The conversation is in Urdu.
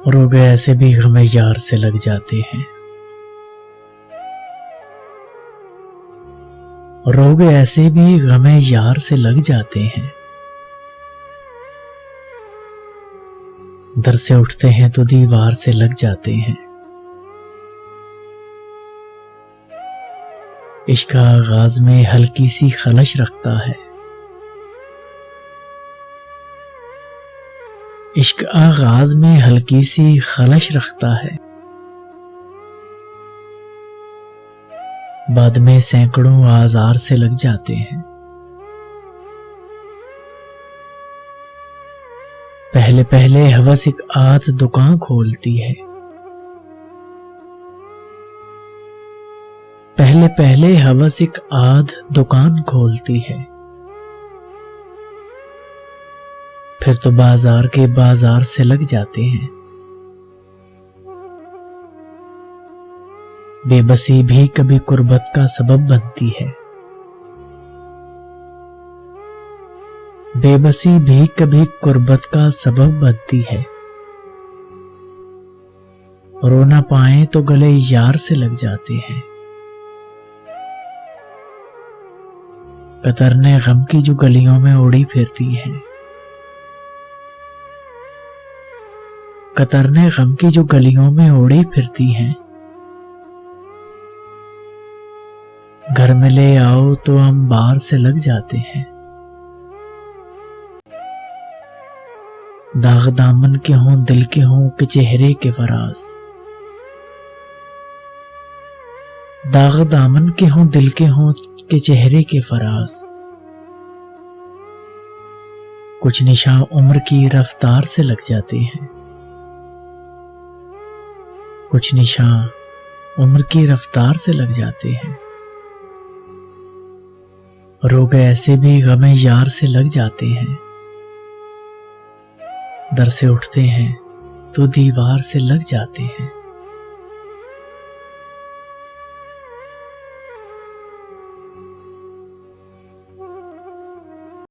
روگ ایسے بھی غم یار سے لگ جاتے ہیں، روگ ایسے بھی غم یار سے لگ جاتے ہیں، در سے اٹھتے ہیں تو دیوار سے لگ جاتے ہیں۔ عشق کا آغاز میں ہلکی سی خلش رکھتا ہے، عشق آغاز میں ہلکی سی خلش رکھتا ہے، بعد میں سینکڑوں آزار سے لگ جاتے ہیں۔ پہلے پہلے ہوس ایک آدھ دکان کھولتی ہے، پہلے پہلے ہوس ایک آدھ دکان کھولتی ہے، پھر تو بازار کے بازار سے لگ جاتے ہیں۔ بے بسی بھی کبھی قربت کا سبب بنتی ہے، بے بسی بھی کبھی قربت کا سبب بنتی ہے، رو نہ پائیں تو گلے یار سے لگ جاتے ہیں۔ قطرنے غم کی جو گلیوں میں اڑی پھرتی ہیں، قطرنے غم کی جو گلیوں میں اڑی پھرتی ہیں، گھر میں لے آؤ تو انبار سے لگ جاتے ہیں۔ داغ دامن کے ہوں دل کے ہوں کہ چہرے کے فراز، داغ دامن کے ہوں دل کے ہوں کہ چہرے کے فراز، کچھ نشاں عمر کی رفتار سے لگ جاتے ہیں، کچھ نشاں عمر کی رفتار سے لگ جاتے ہیں۔ روگ ایسے بھی غم یار سے لگ جاتے ہیں، در سے اٹھتے ہیں تو دیوار سے لگ جاتے ہیں۔